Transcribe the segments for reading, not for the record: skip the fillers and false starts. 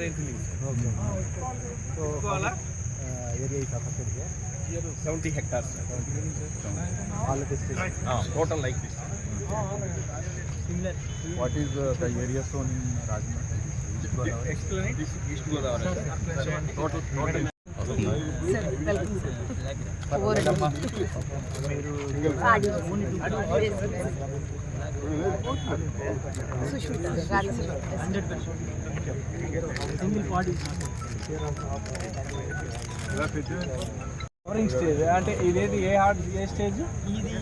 So area is affected here. 70 hectares. All of this. Total like this. Similar. What is the area zone in Rajahmundry? Explain it. East Godavari. Total. Flowering stage అంటే ఇదేది ఏ stage ఇది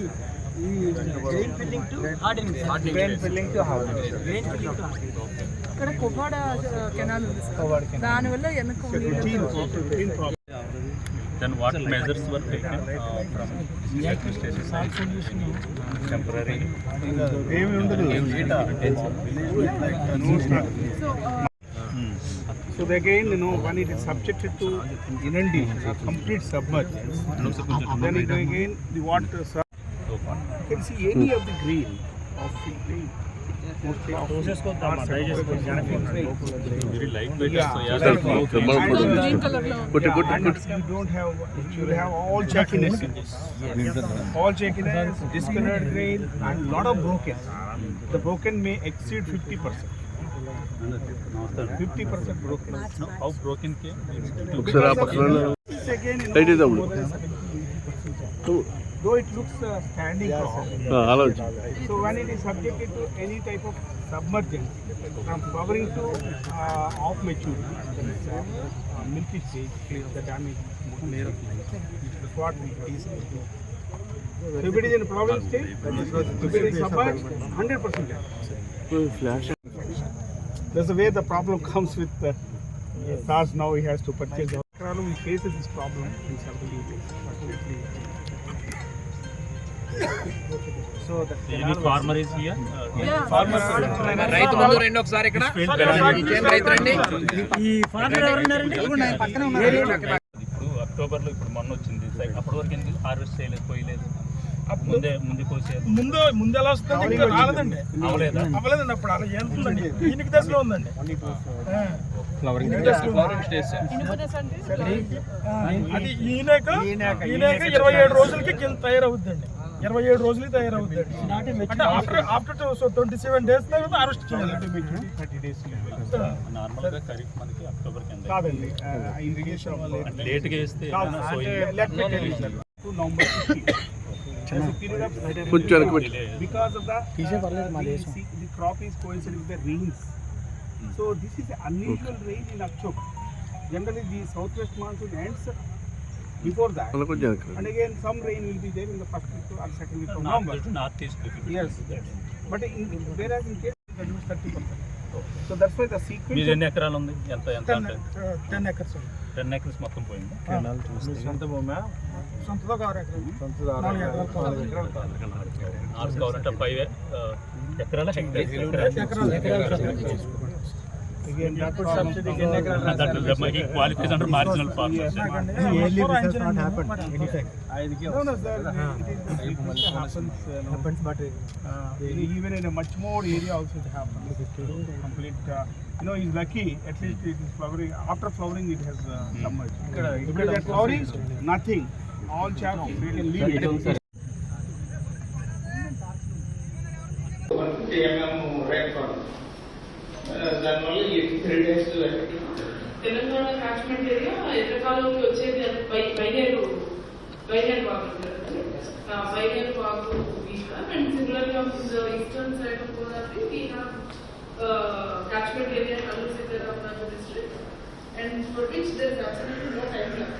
grain filling to hardening grain filling to hardening ఇక్కడ Kovvada canal ఉంది sir దానివల్ల వెనక Then what measures were taken from temporary? So again, when it is subjected to inundation, complete submergence, then again the water. You can see any of the green of the green. Very lightweight. Yeah. So yeah, green colour లో You don't have, you have all jackiness in this. All jackiness, discolored grain, and lot of broken. The broken may exceed 50%. 50% broken. how broken came? Again, though it looks standing wrong, so when it is subjected to any type of submergence, from flowering to off maturity, milky stage, the damage is what we is. So if it is in flowering stage, if it is submerged, 100% damage. That's the way the problem comes with SARS. Now he has to purchase. We face this problem in several areas. So the Any farmer is here? Rythu Bandhu రెండు ఒకసారి ఇక్కడ ఏం రైతు రండి ఈ father ఎవరు ఉన్నారండి పక్కన ఉన్నారు ఇప్పుడు అక్టోబర్ లో ఇప్పుడు మొన్న వచ్చింది అప్పటి వరకు ఎందుకు హార్వెస్ట్ చేయలేదు పోయలేదు ముందే కోసేది ముందు ఎలా వస్తుంది ఇంకా రాలేదండి అవ్వలేదండి అప్పుడు అలా వెళ్తుందండి ఈయనకి దశలో ఉందండి ఫ్లవరింగ్ స్టేజ్ అది ఈయనక 27 రోజులకి తయారవుద్దండి 27 రోజులకి తయారవుద్దండి అంటే ఆఫ్టర్ 27 డేస్ తర్వాత అరెస్ట్ చేయాలి 30 డేస్ నార్మల్ గా ఖరీఫ్ మనకి అక్టోబర్ కింద కాదండి ఇరిగేషన్ లేట్ గా వేస్తే November 15 because of the crop is coinciding with the rains. So this is an unusual rain in October. Generally the southwest monsoon ends before that, and again some rain will be there in the first week or second week of November. northeast. Yes, but whereas in case that is 30%. So that's why the sequence. మీరు ఎన్ని ఎకరాలు ఉంది ఎంత 10 acres. 10 acres మొత్తం పోయింది. సొంత భూమి సొంతలో 6 ఎకరాలు సొంతలో 6 ఎకరాలు కావాలంటే 5 ఎకరాల again that subsidy ఎన్ని ఎకరాలు that he qualifies under marginal farmer. yearly results not happened in effect. No, sir. It happens, but even in a much more area also it happens. Complete, he's lucky. At least it is flowering. After flowering, it has submerged. If it is flowering, nothing. All chaff we can leave it. దానివల్ల ఈ 3 days Telangana catchment area ఎర్రకాలంకి వచ్చేది అది వైగేరు వాగు beach and సిమిలర్గా eastern side of Godavari we have catchment area in Ramanathapuram district, and for which there is absolutely no time lag.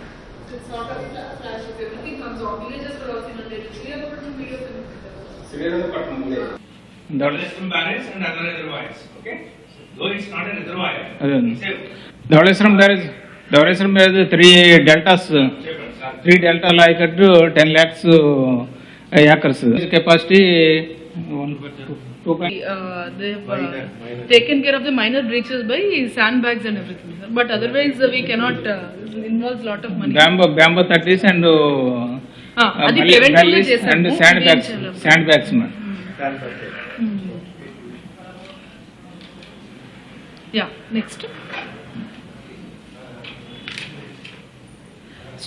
It's not a flash if everything comes off. Villages are also inundated. Srirampatnam videos in Srirampatnam, Dholesram barrage and other reservoirs. Okay, though it's not a reservoir. Dholesram there is 3 deltas. 3 delta like at 10 lakhs acres. Capacity 2. They have taken care of the minor breaches by sandbags and everything, but otherwise we cannot involve lot of money. Bamboo 30s and adi preventive chesaru and sandbags man. Yeah, next.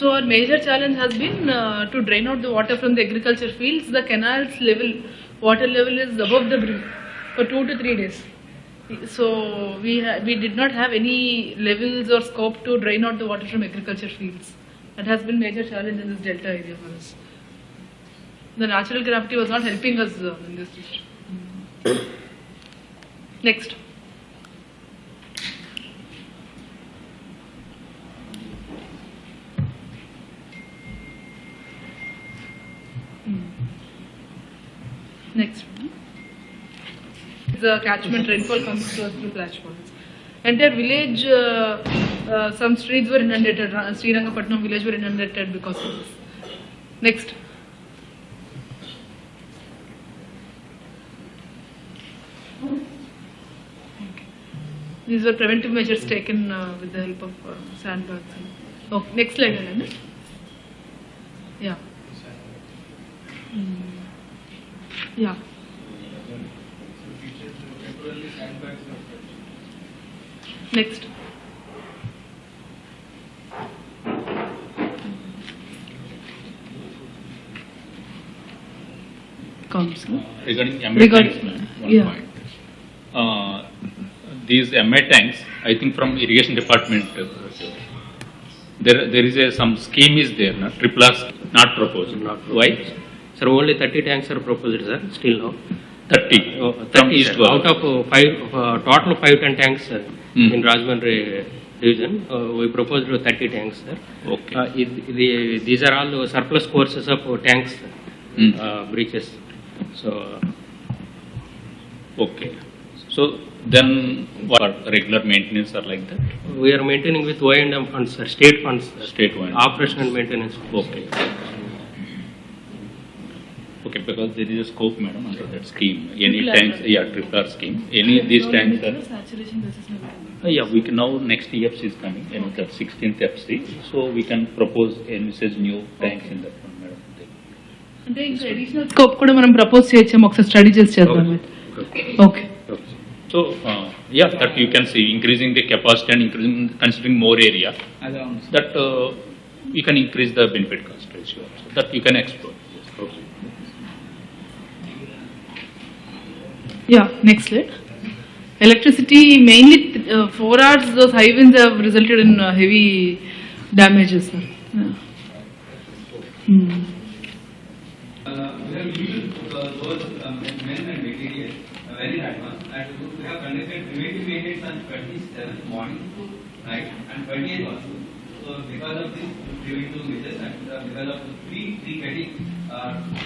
So our major challenge has been to drain out the water from the agriculture fields. The canal's level, water level is above the brink for 2 to 3 days. So we did not have any levels or scope to drain out the water from agriculture fields. That has been major challenge in this delta area for us. The natural gravity was not helping us in this district. Next. Next one. The catchment rainfall comes to us through flash floods. Entire village, some streets were inundated. Srirangapatnam village were inundated because of this. Next. Okay. These were preventive measures taken with the help of sandbags. Okay, next slide. Alana. Yeah. Yeah. Next. Comes. Regarding MA Regarding- tanks, ma'am, one yeah. point. These MA tanks, I think from irrigation department, there is some scheme is there, no? Triple R not proposed. Why? Sir, only 30 tanks are proposed, sir, still now. 30 from 30, East sir. Goa. Out of total 510 tanks, sir, in Rajahmundry division, we proposed 30 tanks, sir. Okay. These are all surplus courses of tanks, breaches. So, Okay. So then what regular maintenance are like that? we are maintaining with O&M funds, sir, state funds, sir. State one. Operation and maintenance. Okay. Okay, because there is a scope, madam, under that scheme. Any Triple R. tanks, yeah, triple R scheme. Any of these tanks are. Saturation basis. Yeah, we can now next EFC is coming, and the 16th FC. So we can propose any such new tanks in that one, madam. అంటే ఇంకా additional scope కూడా మనం propose చేయొచ్చాము ఒకసారి study చేసి చేద్దాం okay So yeah, that you can see increasing the capacity and increasing considering more area. That you can increase the benefit cost ratio. So that you can explore. Yes, okay. Yeah, next slide. Electricity, mainly 4 hours, those high winds have resulted in heavy damages. Sir. Yeah. We have used those men and materials very advanced, and we have conducted preventive maintenance on 27th morning, night, and 28th also. So because of this preventive measures and because of the tree cutting,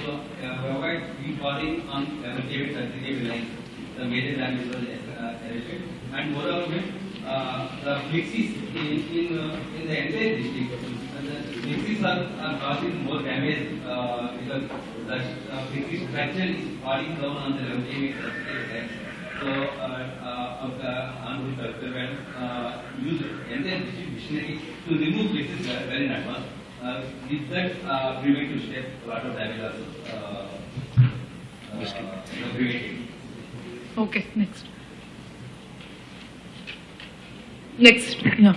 so we avoid tree falling on 11 kV and 3 kV lines. The major damage was arrested, and moreover, the flexies in the entire district, the flexies are causing more damage because the flexi structure is falling down on the 11 kV lines. So, on the doctor use entire machinery to remove flexies very in advance. With that preventive step, a lot of damage also prevented. Okay, next. Next, yeah.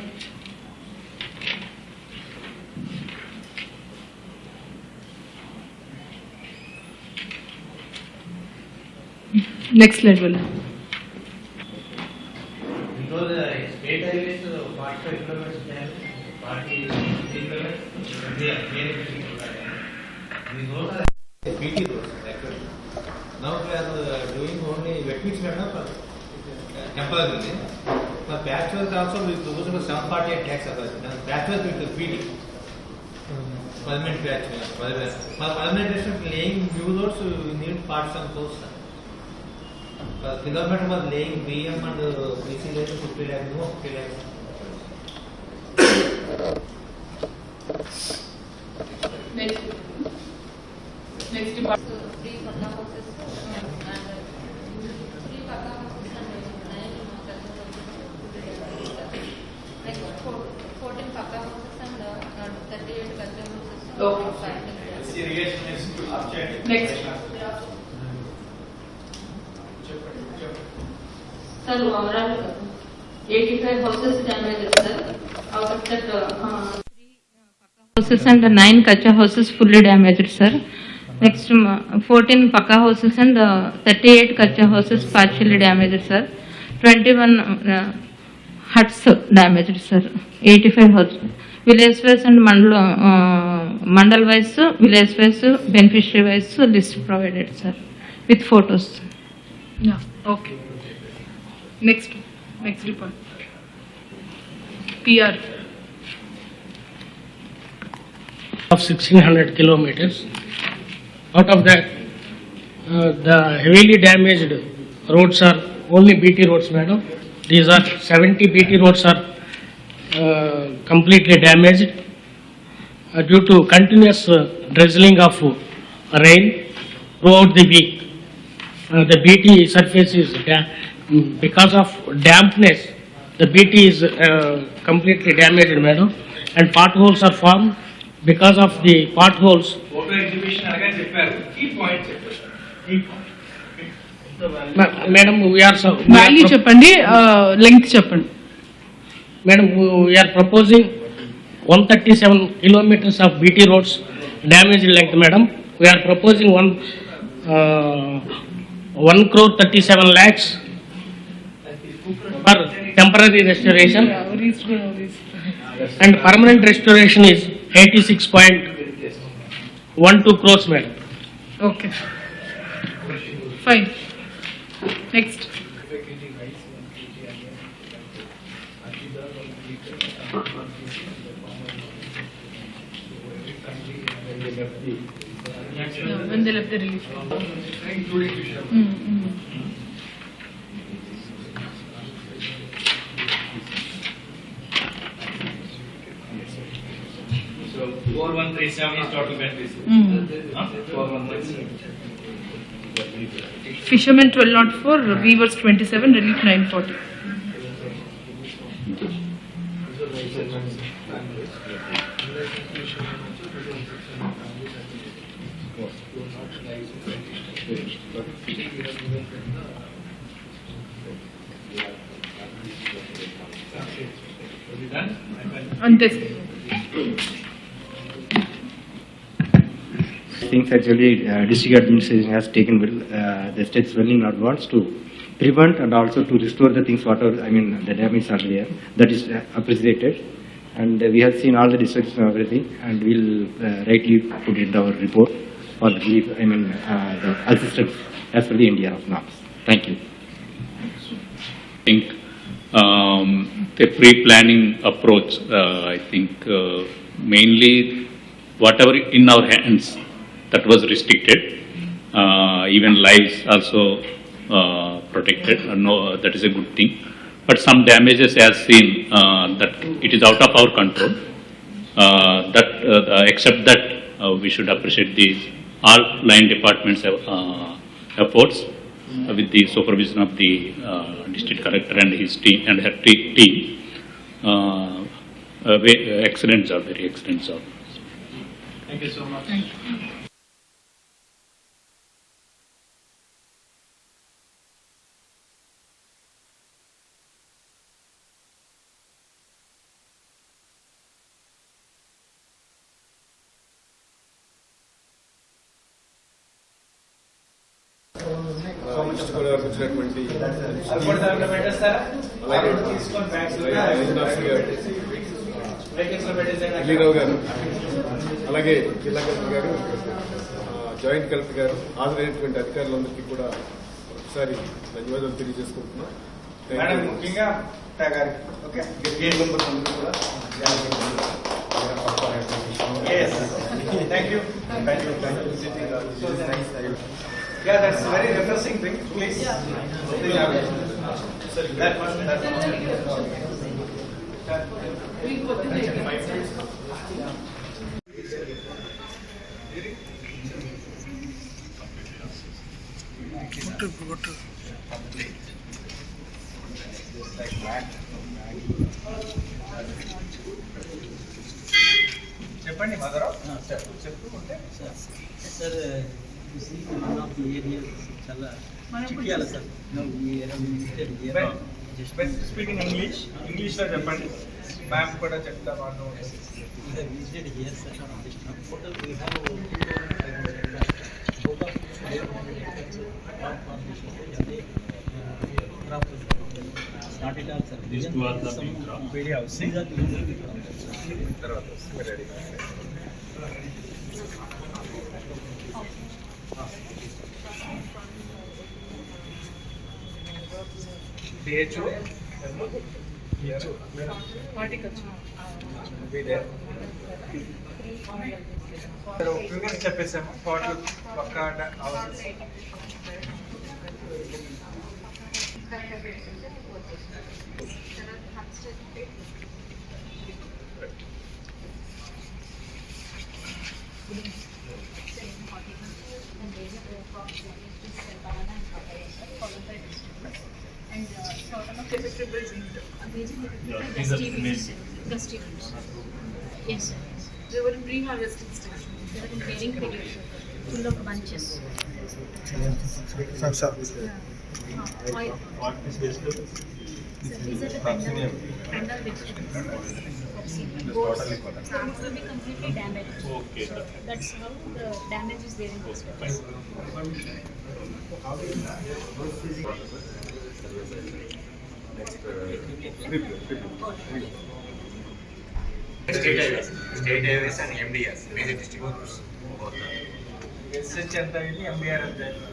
Next slide, Valla. Because state highways 45 kilometers can 40 kilometers. These roads are PT roads actually. Now we are doing only wet mix for temporarily. For patchwork also we propose 748 tax. Patchwork with the PT. Permanent patchwork. For permanent laying new roads we need parts and posts. Kilometer was laying BM and BC lanes 50 lakh, no 50 lakhs. Next. Next department. Next. Sir, overall 85 houses damaged, sir. Out of that, 3 houses and 9 kacha houses fully damaged, sir. Next, 14 pakka houses and 38 kacha houses partially damaged, sir. 21 huts damaged, sir. 85 houses. Village wise and mandal wise, village wise, beneficiary wise list provided, sir, with photos. Yeah, okay. Next report. PR. Of 1600 kilometers. Out of that, the heavily damaged roads are only BT roads, madam. These are 70 BT roads are completely damaged due to continuous drizzling of rain throughout the week. The BT surface is because of dampness. The BT is completely damaged, madam, and potholes are formed. Because of the potholes. Photo exhibition again చెప్పారు key points Madam, Value చెప్పండి, length చెప్పండి. Madam, we are proposing 137 kilometers of BT roads damaged length, madam. We are proposing 1 crore 37 lakhs for temporary restoration, and permanent restoration is 86.12 crores, madam. Okay. Fine. Next. When they left the relief. So 4137 is total beneficiary. 4137. Fishermen 1204, weavers 27, relief 940. And this. Things actually district administration has taken the steps well in advance to prevent and also to restore the things whatever the damage are there. That is appreciated, and we have seen all the districts and everything, and we'll rightly put it in our report for the the assistance as per the India of norms. Thank you. I think the pre-planning approach, I think mainly whatever in our hands, that was restricted. Even lives also protected. No, that is a good thing. But some damages as seen that it is out of our control. Except that we should appreciate all line departments' efforts with the supervision of the district collector and his team and her team. Excellent job, very excellent job. Thank you so much. Thank you. అలీరావు గారు, అలాగే జిల్లా collector గారు, joint collector గారు, హాజరైనటువంటి అధికారులందరికీ కూడా ఒకసారి ధన్యవాదాలు తెలియజేసుకుంటున్నాం. ముఖ్యంగా Yeah, that's a very refreshing thing. Please. That one. చెప్పండి మాధవరావు. చెప్పుకుంటే sir one of the areas chala chikkiyala sir. No, we are speaking English లో చెప్పండి. మ్యామ్ కూడా చెప్తాం అన్న DHO చెప్పేసాము పాటలు పక్కా houses And total of vegetables in vegetables. Yes, sir. They were in pre-harvesting stage. They were in bearing period, full of bunches. Oil. Sir, these are the pendal vegetables. Some will be completely damaged. Okay. So that's how the damage is there in vegetables. State highways and MDS, major district roads. SH ఎంత అయింది MDR ఎంత అయింది